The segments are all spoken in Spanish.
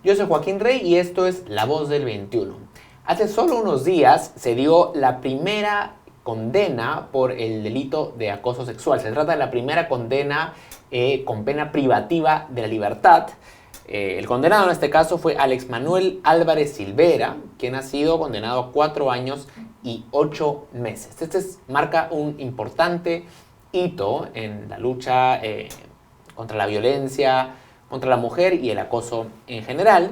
Yo soy Joaquín Rey y esto es La Voz del 21. Hace solo unos días se dio la primera condena por el delito de acoso sexual. Se trata de la primera condena con pena privativa de la libertad. El condenado en este caso fue Alex Manuel Álvarez Silvera, quien ha sido condenado a 4 años y 8 meses. Marca un importante hito en la lucha contra la violencia contra la mujer y el acoso en general.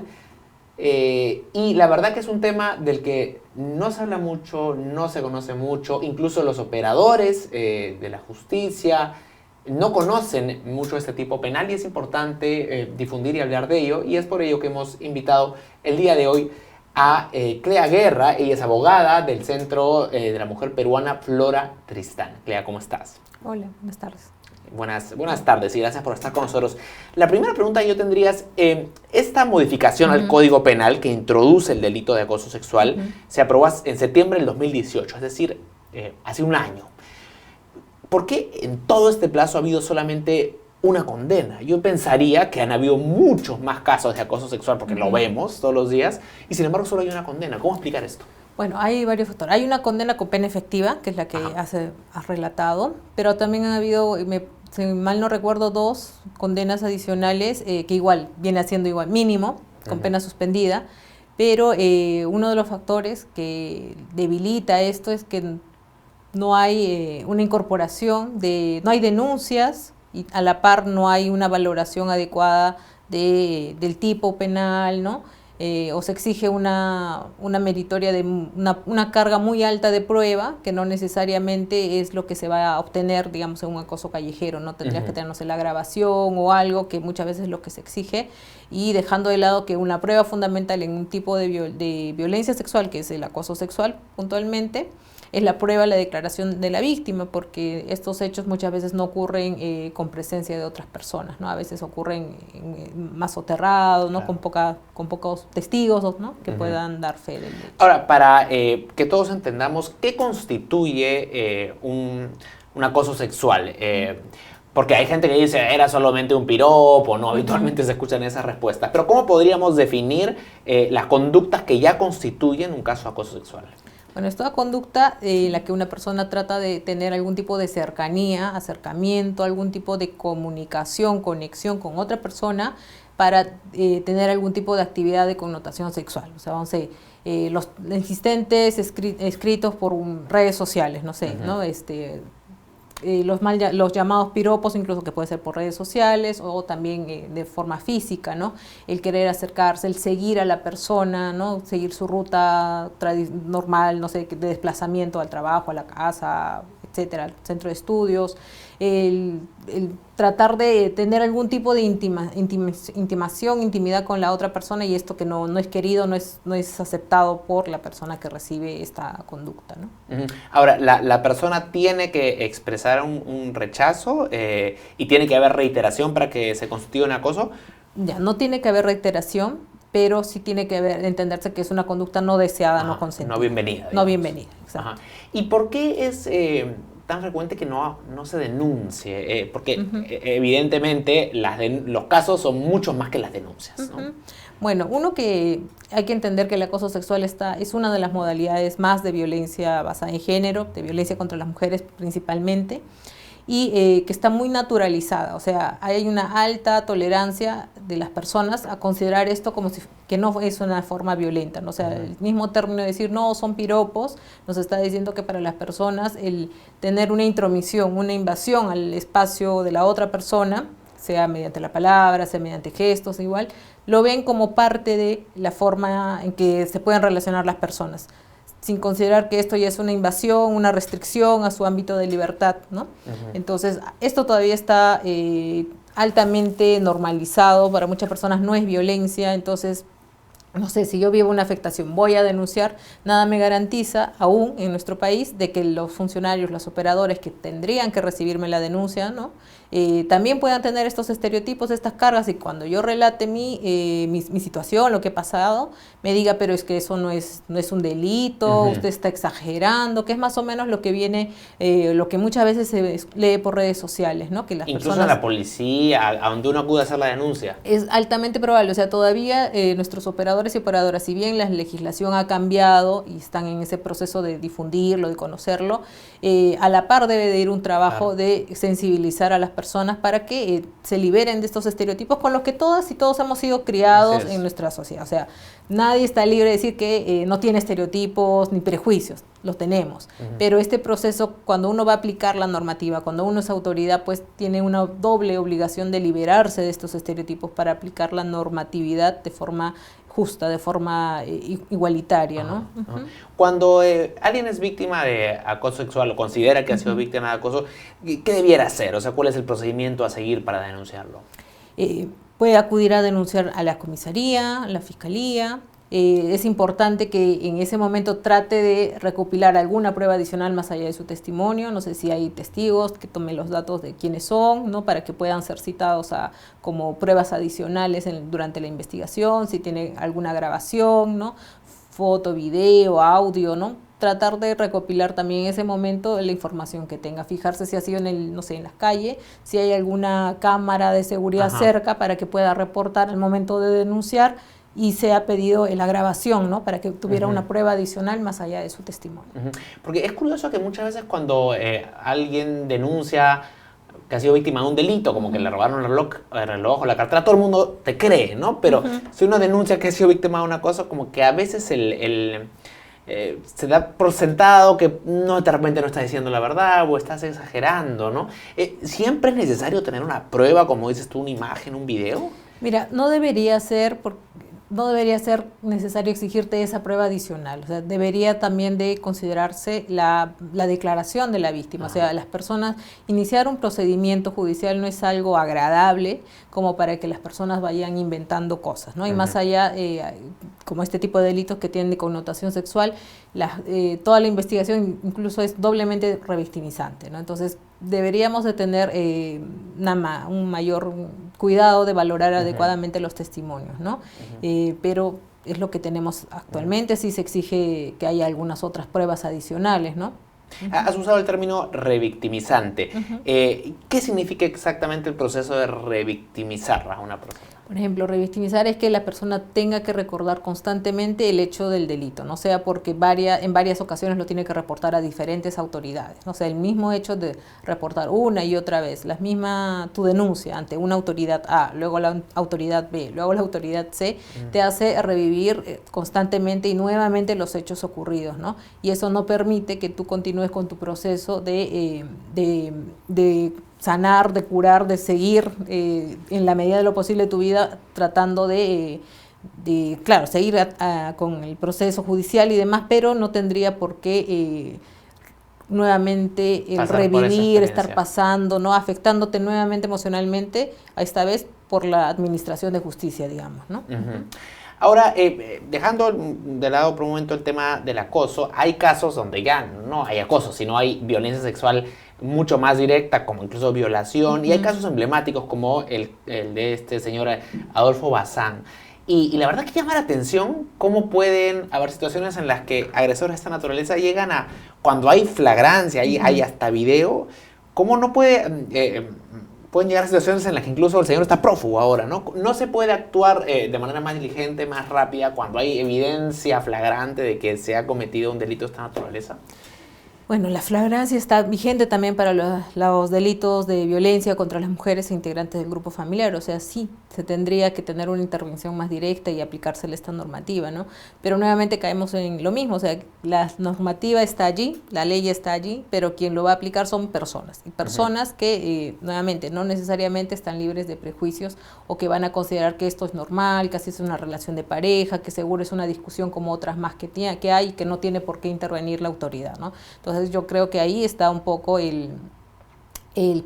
Y la verdad que es un tema del que no se habla mucho, no se conoce mucho, incluso los operadores de la justicia no conocen mucho este tipo penal y es importante difundir y hablar de ello, y es por ello que hemos invitado el día de hoy a Clea Guerra. Ella es abogada del Centro de la Mujer Peruana Flora Tristán. Clea, ¿cómo estás? Hola, buenas tardes. Buenas tardes y gracias por estar con nosotros. La primera pregunta que yo tendría es, esta modificación al Código Penal que introduce el delito de acoso sexual se aprobó en septiembre del 2018, es decir, hace un año. ¿Por qué en todo este plazo ha habido solamente una condena? Yo pensaría que han habido muchos más casos de acoso sexual porque lo vemos todos los días y sin embargo solo hay una condena. ¿Cómo explicar esto? Bueno, hay varios factores. Hay una condena con pena efectiva, que es la que has relatado, pero también han habido, si mal no recuerdo, 2 condenas adicionales que igual viene siendo igual mínimo, con pena suspendida, pero uno de los factores que debilita esto es que no hay una incorporación, no hay denuncias y a la par no hay una valoración adecuada del tipo penal, ¿no? O se exige una meritoria de una carga muy alta de prueba que no necesariamente es lo que se va a obtener, digamos, en un acoso callejero, ¿no? Tendrías que tener, no sé, la grabación o algo que muchas veces es lo que se exige, y dejando de lado que una prueba fundamental en un tipo de violencia sexual, que es el acoso sexual puntualmente, es la prueba, la declaración de la víctima, porque estos hechos muchas veces no ocurren con presencia de otras personas, ¿no? A veces ocurren más soterrados, ¿no? Claro. Con pocos testigos, ¿no? Que puedan dar fe del hecho. Ahora, para que todos entendamos, ¿qué constituye un acoso sexual? Porque hay gente que dice, era solamente un piropo, ¿no? Habitualmente se escuchan esas respuestas. Pero ¿cómo podríamos definir las conductas que ya constituyen un caso de acoso sexual? Bueno, es toda conducta en la que una persona trata de tener algún tipo de cercanía, acercamiento, algún tipo de comunicación, conexión con otra persona para tener algún tipo de actividad de connotación sexual. O sea, vamos a decir, los insistentes escritos por redes sociales, no sé, ¿no? Los llamados piropos, incluso que puede ser por redes sociales o también de forma física, ¿no? El querer acercarse, el seguir a la persona, ¿no? Seguir su ruta normal, no sé, de desplazamiento al trabajo, a la casa, etcétera, al centro de estudios, el tratar de tener algún tipo de intimación, intimidad con la otra persona, y esto que no es querido, no es aceptado por la persona que recibe esta conducta, ¿no? Ahora, la persona tiene que expresar un rechazo y tiene que haber reiteración para que se constituya un acoso. Ya, no tiene que haber reiteración, pero sí tiene que entenderse que es una conducta no deseada, no consentida. No bienvenida. Digamos. No bienvenida, exacto. ¿Y por qué es tan frecuente que no se denuncie? Porque evidentemente los casos son mucho más que las denuncias, ¿no? Bueno, uno que hay que entender que el acoso sexual es una de las modalidades más de violencia basada en género, de violencia contra las mujeres principalmente, y que está muy naturalizada. O sea, hay una alta tolerancia de las personas a considerar esto como que no es una forma violenta, ¿no? O sea, el mismo término de decir no, son piropos, nos está diciendo que para las personas el tener una intromisión, una invasión al espacio de la otra persona, sea mediante la palabra, sea mediante gestos, igual, lo ven como parte de la forma en que se pueden relacionar las personas, sin considerar que esto ya es una invasión, una restricción a su ámbito de libertad, ¿no? Entonces, esto todavía está altamente normalizado, para muchas personas no es violencia, entonces no sé, si yo vivo una afectación, voy a denunciar, nada me garantiza aún en nuestro país de que los funcionarios, los operadores que tendrían que recibirme la denuncia, ¿no? También puedan tener estos estereotipos, estas cargas, y cuando yo relate mi situación, lo que he pasado, me diga, pero es que eso no es un delito, usted está exagerando, que es más o menos lo que viene, lo que muchas veces se lee por redes sociales, ¿no? Que las Incluso personas, a la policía, a donde uno acude a hacer la denuncia. es altamente probable, o sea, todavía nuestros operadores y operadoras, si bien la legislación ha cambiado y están en ese proceso de difundirlo, de conocerlo, a la par debe de ir un trabajo de sensibilizar a las personas para que se liberen de estos estereotipos con los que todas y todos hemos sido criados en nuestra sociedad. O sea, nadie está libre de decir que no tiene estereotipos ni prejuicios, los tenemos. Pero este proceso, cuando uno va a aplicar la normativa, cuando uno es autoridad, pues tiene una doble obligación de liberarse de estos estereotipos para aplicar la normatividad de forma justa, de forma igualitaria, ¿no? Cuando alguien es víctima de acoso sexual o considera que ha sido víctima de acoso, ¿qué debiera hacer? O sea, ¿cuál es el procedimiento a seguir para denunciarlo? Puede acudir a denunciar a la comisaría, a la fiscalía. Es importante que en ese momento trate de recopilar alguna prueba adicional más allá de su testimonio. No sé si hay testigos que tomen los datos de quiénes son, ¿no? Para que puedan ser citados como pruebas adicionales durante la investigación, si tiene alguna grabación, ¿no? Foto, video, audio, ¿no? Tratar de recopilar también en ese momento la información que tenga, fijarse si ha sido no sé, en las calles, si hay alguna cámara de seguridad cerca para que pueda reportar el momento de denunciar y se ha pedido la grabación, ¿no? Para que tuviera una prueba adicional más allá de su testimonio. Porque es curioso que muchas veces cuando alguien denuncia que ha sido víctima de un delito, como que le robaron el reloj o la cartera, todo el mundo te cree, ¿no? Pero si uno denuncia que ha sido víctima de una cosa, como que a veces se da por sentado que de repente no estás diciendo la verdad o estás exagerando, ¿no? ¿Siempre es necesario tener una prueba, como dices tú, una imagen, un video? Mira, no debería ser necesario exigirte esa prueba adicional. O sea, debería también de considerarse la declaración de la víctima. O sea, las personas, iniciar un procedimiento judicial no es algo agradable como para que las personas vayan inventando cosas, ¿no? Y más allá, como este tipo de delitos que tienen de connotación sexual, toda la investigación incluso es doblemente revictimizante, ¿no? Entonces, deberíamos de tener un mayor cuidado de valorar adecuadamente los testimonios, ¿no? Pero es lo que tenemos actualmente, sí se exige que haya algunas otras pruebas adicionales, ¿no? Has usado el término revictimizante. ¿Qué significa exactamente el proceso de revictimizar a una persona? Por ejemplo, revictimizar es que la persona tenga que recordar constantemente el hecho del delito, no sea porque en varias ocasiones lo tiene que reportar a diferentes autoridades. O sea, el mismo hecho de reportar una y otra vez, tu denuncia ante una autoridad A, luego la autoridad B, luego la autoridad C, te hace revivir constantemente y nuevamente los hechos ocurridos, ¿no? Y eso no permite que tú continúes con tu proceso de sanar, de curar, de seguir en la medida de lo posible tu vida tratando de seguir con el proceso judicial y demás, pero no tendría por qué nuevamente revivir, estar pasando, ¿no? Afectándote nuevamente emocionalmente, esta vez por la administración de justicia, digamos, ¿no? Ahora, dejando de lado por un momento el tema del acoso, hay casos donde ya no hay acoso, sino hay violencia sexual mucho más directa, como incluso violación, y hay casos emblemáticos como el de este señor Adolfo Bazán. Y la verdad que llama la atención cómo pueden haber situaciones en las que agresores de esta naturaleza llegan cuando hay flagrancia, hay hasta video, cómo no pueden llegar a situaciones en las que incluso el señor está prófugo ahora, ¿no? No se puede actuar de manera más diligente, más rápida, cuando hay evidencia flagrante de que se ha cometido un delito de esta naturaleza. Bueno, la flagrancia está vigente también para los delitos de violencia contra las mujeres e integrantes del grupo familiar. O sea, sí, se tendría que tener una intervención más directa y aplicársele esta normativa, ¿no? Pero nuevamente caemos en lo mismo. O sea, la normativa está allí, la ley está allí, pero quien lo va a aplicar son personas. Y personas que, nuevamente, no necesariamente están libres de prejuicios o que van a considerar que esto es normal, que así es una relación de pareja, que seguro es una discusión como otras más que hay y que no tiene por qué intervenir la autoridad, ¿no? Entonces, yo creo que ahí está un poco el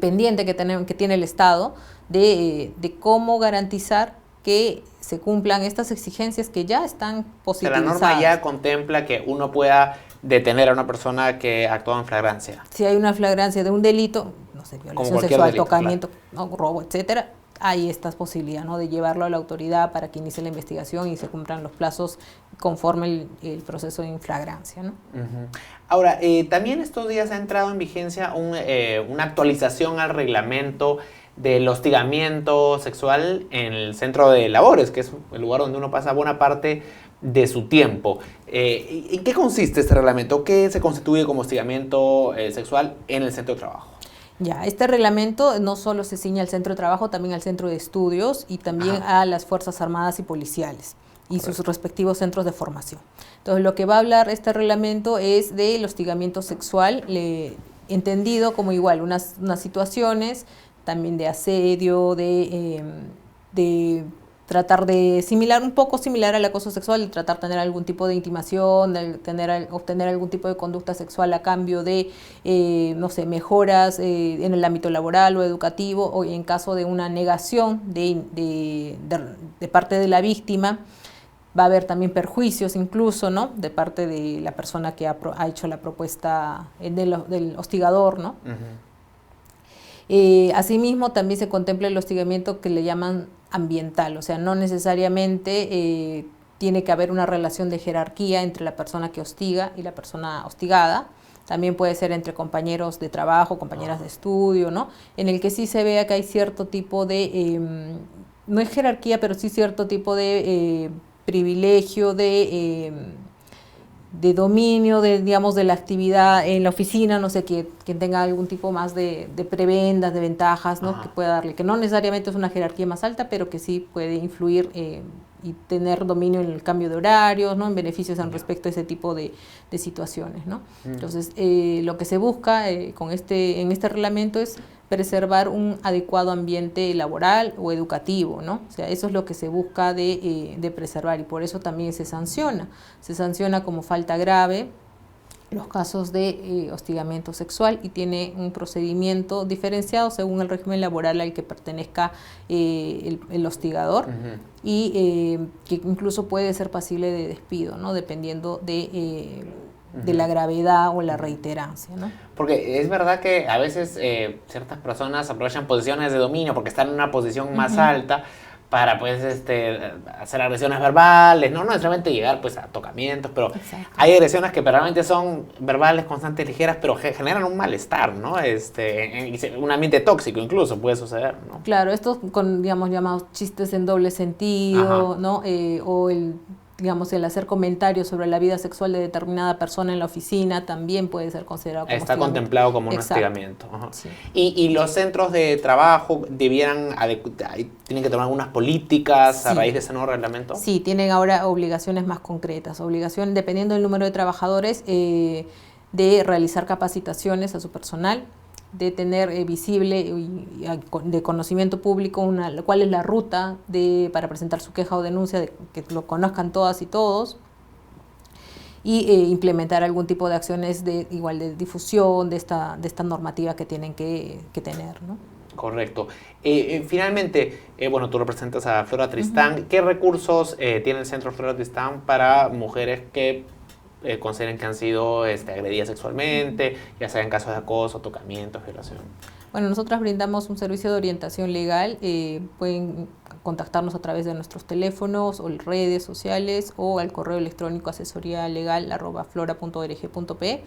pendiente que tiene el Estado de cómo garantizar que se cumplan estas exigencias que ya están positivizadas. La norma ya contempla que uno pueda detener a una persona que actúa en flagrancia. Si hay una flagrancia de un delito, no sé, violación sexual, delito, tocamiento, claro, ¿no? Robo, etcétera, hay esta posibilidad, ¿no?, de llevarlo a la autoridad para que inicie la investigación y se cumplan los plazos conforme el proceso de flagrancia, ¿no? Ahora, también estos días ha entrado en vigencia una actualización al reglamento del hostigamiento sexual en el centro de labores, que es el lugar donde uno pasa buena parte de su tiempo. ¿En qué consiste este reglamento? ¿Qué se constituye como hostigamiento sexual en el centro de trabajo? Ya, este reglamento no solo se ciñe al centro de trabajo, también al centro de estudios y también a las Fuerzas Armadas y Policiales y sus respectivos centros de formación. Entonces, lo que va a hablar este reglamento es del hostigamiento sexual, entendido como igual unas situaciones también de asedio, de tratar de un poco similar al acoso sexual, de tratar de tener algún tipo de intimación, de obtener algún tipo de conducta sexual a cambio de, no sé, mejoras en el ámbito laboral o educativo, o en caso de una negación de parte de la víctima. Va a haber también perjuicios incluso, ¿no?, de parte de la persona que ha hecho la propuesta del hostigador, ¿no? Asimismo, también se contempla el hostigamiento que le llaman ambiental, o sea, no necesariamente tiene que haber una relación de jerarquía entre la persona que hostiga y la persona hostigada. También puede ser entre compañeros de trabajo, compañeras de estudio, ¿no?, en el que sí se vea que hay cierto tipo de, no es jerarquía, pero sí cierto tipo de privilegio, de dominio, digamos, de la actividad en la oficina, no sé, que tenga algún tipo más de prebendas, de ventajas, ¿no?, que pueda darle, que no necesariamente es una jerarquía más alta, pero que sí puede influir y tener dominio en el cambio de horarios, ¿no?, en beneficios en respecto a ese tipo de situaciones, ¿no? Entonces, lo que se busca en este reglamento es preservar un adecuado ambiente laboral o educativo, ¿no? O sea, eso es lo que se busca de preservar, y por eso también se sanciona como falta grave los casos de hostigamiento sexual, y tiene un procedimiento diferenciado según el régimen laboral al que pertenezca el hostigador, y que incluso puede ser pasible de despido, ¿no?, dependiendo de la gravedad o la reiterancia, ¿no? Porque es verdad que a veces ciertas personas aprovechan posiciones de dominio porque están en una posición más alta para, pues, hacer agresiones verbales, no necesariamente llegar, pues, a tocamientos, pero hay agresiones que realmente son verbales, constantes, ligeras, pero generan un malestar, ¿no? Un ambiente tóxico incluso puede suceder, ¿no? Claro, estos con, digamos, llamados chistes en doble sentido, ¿no? O el hacer comentarios sobre la vida sexual de determinada persona en la oficina también puede ser considerado como Está contemplado como un hostigamiento. Sí. Y los centros de trabajo tienen que tomar algunas políticas a raíz de ese nuevo reglamento. Sí, tienen ahora obligaciones más concretas, dependiendo del número de trabajadores, de realizar capacitaciones a su personal, de tener visible y de conocimiento público cuál es la ruta para presentar su queja o denuncia, de que lo conozcan todas y todos, y implementar algún tipo de acciones de difusión de esta normativa que tienen que tener, ¿no? Correcto. Finalmente, bueno, tú representas a Flora Tristán. ¿Qué recursos tiene el Centro Flora Tristán para mujeres que consideren que han sido agredidas sexualmente, ya sea en casos de acoso, tocamiento, violación? Bueno, nosotras brindamos un servicio de orientación legal. Pueden contactarnos a través de nuestros teléfonos o redes sociales, o al correo electrónico asesorialegal@flora.org.pe.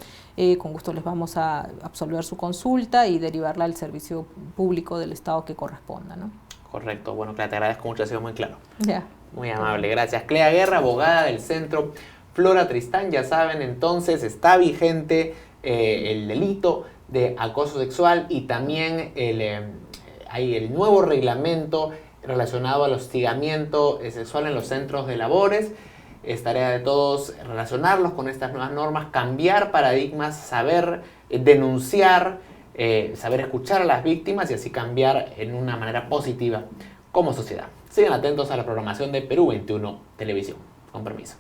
Con gusto les vamos a absolver su consulta y derivarla al servicio público del Estado que corresponda, ¿no? Correcto. Bueno, Clea, te agradezco mucho, ha sido muy claro. Ya. Muy amable, gracias. Clea Guerra, abogada del Centro Flora Tristán. Ya saben, entonces está vigente el delito de acoso sexual, y también hay el nuevo reglamento relacionado al hostigamiento sexual en los centros de labores. Es tarea de todos relacionarlos con estas nuevas normas, cambiar paradigmas, saber denunciar, saber escuchar a las víctimas, y así cambiar en una manera positiva como sociedad. Sigan atentos a la programación de Perú 21 Televisión. Con permiso.